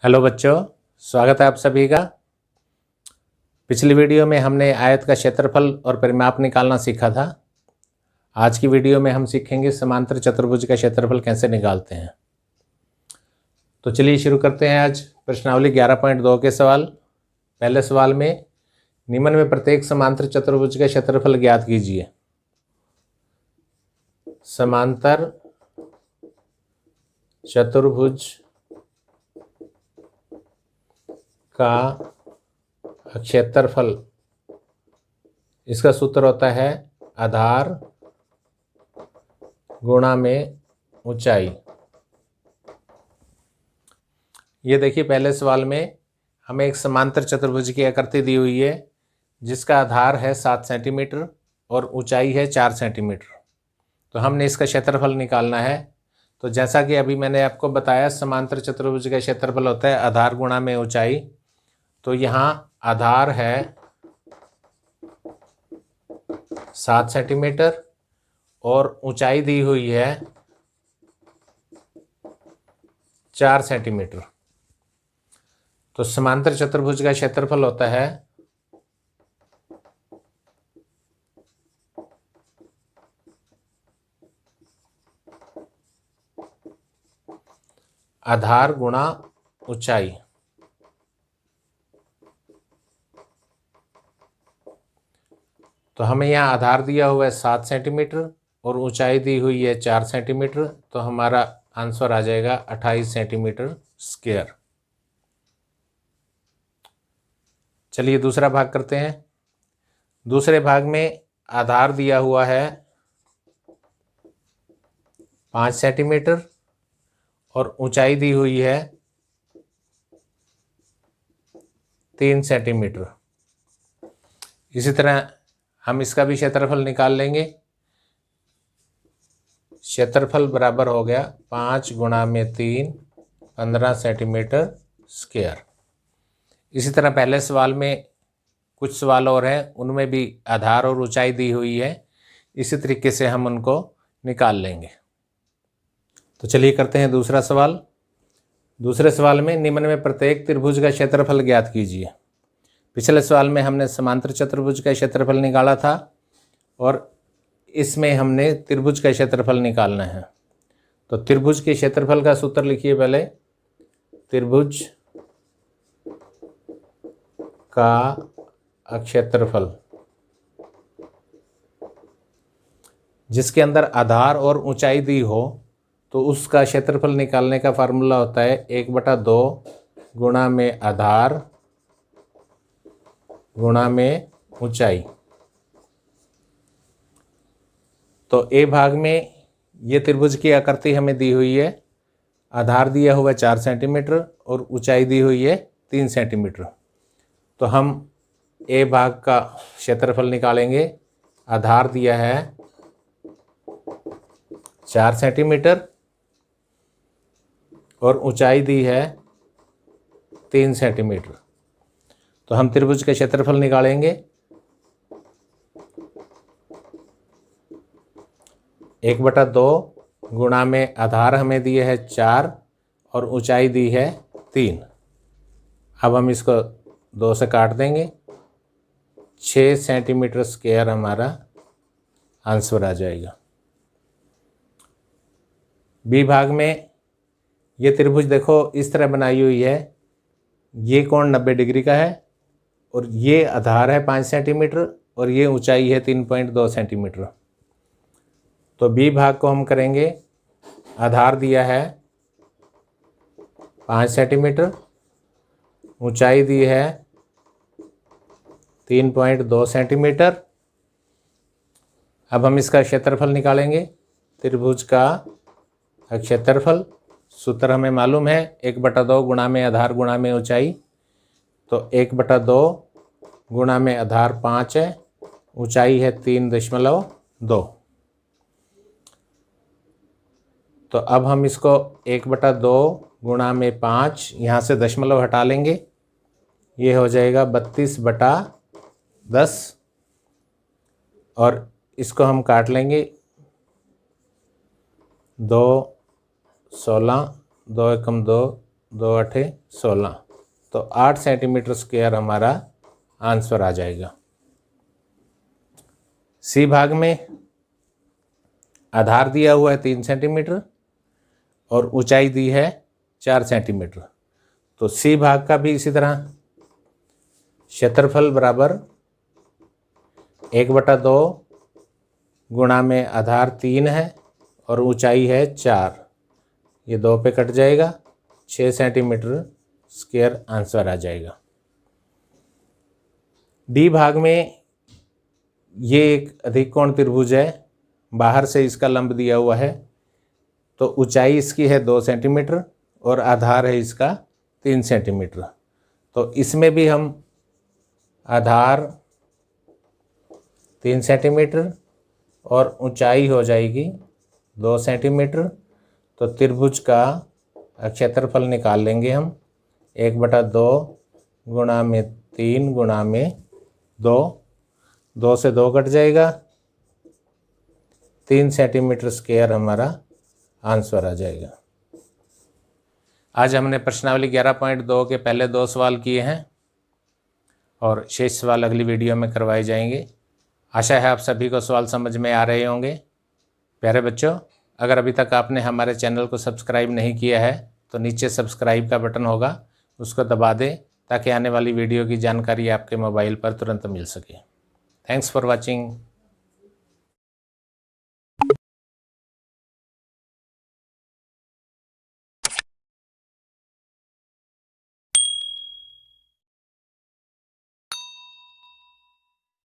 Hello बच्चों, स्वागत है आप सभी का। पिछली वीडियो में हमने आयत का क्षेत्रफल और परिमाप निकालना सीखा था। आज की वीडियो में हम सीखेंगे समांतर चतुर्भुज का क्षेत्रफल कैसे निकालते हैं। तो चलिए शुरू करते हैं आज प्रश्नावली 11.2 के सवाल। पहले सवाल में निम्न में प्रत्येक समांतर चतुर्भुज का क्षेत्रफल ज्ञात कीजिए। समांतर चतुर्भुज का क्षेत्रफल, इसका सूत्र होता है आधार गुणा में ऊंचाई। ये देखिए, पहले सवाल में हमें एक समांतर चतुर्भुज की आकृति दी हुई है जिसका आधार है 7 सेंटीमीटर और ऊंचाई है 4 सेंटीमीटर। तो हमने इसका क्षेत्रफल निकालना है। तो जैसा कि अभी मैंने आपको बताया, समांतर चतुर्भुज का क्षेत्रफल होता है आधार गुणा में ऊंचाई। तो यहाँ आधार है 7 सेंटीमीटर और ऊंचाई दी हुई है 4 सेंटीमीटर। तो समांतर चतुर्भुज का क्षेत्रफल होता है आधार गुणा ऊंचाई। तो हमें यहाँ आधार दिया हुआ है 7 सेंटीमीटर और ऊंचाई दी हुई है 4 सेंटीमीटर। तो हमारा आंसर आ जाएगा 28 सेंटीमीटर स्क्वायर। चलिए दूसरा भाग करते हैं। दूसरे भाग में आधार दिया हुआ है 5 सेंटीमीटर और ऊंचाई दी हुई है 3 सेंटीमीटर। इसी तरह हम इसका भी क्षेत्रफल निकाल लेंगे। क्षेत्रफल बराबर हो गया 5 गुणा में 3, 15 सेंटीमीटर स्क्वायर। इसी तरह पहले सवाल में कुछ सवाल और हैं, उनमें भी आधार और ऊंचाई दी हुई है। इसी तरीके से हम उनको निकाल लेंगे। तो चलिए करते हैं दूसरा सवाल। दूसरे सवाल में निम्न में प्रत्येक त्रिभुज का क्षेत्रफल ज्ञात कीजिए। पिछले सवाल में हमने समांतर चतुर्भुज का क्षेत्रफल निकाला था और इसमें हमने त्रिभुज का क्षेत्रफल निकालना है। तो त्रिभुज के क्षेत्रफल का सूत्र लिखिए पहले। त्रिभुज का क्षेत्रफल जिसके अंदर आधार और ऊंचाई दी हो, तो उसका क्षेत्रफल निकालने का फार्मूला होता है 1/2 गुणा में आधार गुणा में ऊंचाई। तो ए भाग में ये त्रिभुज की आकृति हमें दी हुई है। आधार दिया हुआ 4 सेंटीमीटर और ऊंचाई दी हुई है 3 सेंटीमीटर। तो हम ए भाग का क्षेत्रफल निकालेंगे। आधार दिया है 4 सेंटीमीटर और ऊंचाई दी है 3 सेंटीमीटर। तो हम त्रिभुज का क्षेत्रफल निकालेंगे। 1/2 गुणा में आधार हमें दिए है 4 और ऊंचाई दी है 3। अब हम इसको 2 से काट देंगे। 6 सेंटीमीटर स्क्वायर हमारा आंसर आ जाएगा। बी भाग में ये त्रिभुज देखो इस तरह बनाई हुई है। ये कोण 90 डिग्री का है और ये आधार है 5 सेंटीमीटर और ये ऊंचाई है 3.2 सेंटीमीटर। तो बी भाग को हम करेंगे। आधार दिया है 5 सेंटीमीटर, ऊंचाई दी है 3.2 सेंटीमीटर। अब हम इसका क्षेत्रफल निकालेंगे। त्रिभुज का क्षेत्रफल सूत्र हमें मालूम है 1/2 गुणा में आधार गुणा में ऊंचाई। तो 1/2 गुणा में आधार 5 है, ऊंचाई है 3.2। तो अब हम इसको 1/2 गुणा में 5, यहाँ से दशमलव हटा लेंगे। ये हो जाएगा 32/10 और इसको हम काट लेंगे। 2 16, 2 एकम 2, 2 8 16, तो 8 सेंटीमीटर स्क्वायर हमारा आंसर आ जाएगा। सी भाग में आधार दिया हुआ है 3 सेंटीमीटर और ऊंचाई दी है 4 सेंटीमीटर, तो सी भाग का भी इसी तरह क्षेत्रफल बराबर 1/2 गुणा में आधार 3 है और ऊंचाई है 4, ये 2 पे कट जाएगा, 6 सेंटीमीटर स्क्वायर आंसर आ जाएगा। डी भाग में ये एक अधिकोण त्रिभुज है, बाहर से इसका लंब दिया हुआ है, तो ऊंचाई इसकी है 2 सेंटीमीटर और आधार है इसका 3 सेंटीमीटर, तो इसमें भी हम आधार 3 सेंटीमीटर और ऊंचाई हो जाएगी 2 सेंटीमीटर, तो त्रिभुज का क्षेत्रफल निकाल लेंगे हम 1/2 गुणा में 3 गुणा में 2, 2 से 2 कट जाएगा, 3 सेंटीमीटर स्क्वायर हमारा आंसर आ जाएगा। आज हमने प्रश्नावली 11.2 के पहले 2 सवाल किए हैं और शेष सवाल अगली वीडियो में करवाए जाएंगे। आशा है आप सभी को सवाल समझ में आ रहे होंगे। प्यारे बच्चों, अगर अभी तक आपने हमारे चैनल को सब्सक्राइब नहीं किया है तो नीचे सब्सक्राइब का बटन होगा, उसको दबा दें ताकि आने वाली वीडियो की जानकारी आपके मोबाइल पर तुरंत मिल सके। Thanks for watching.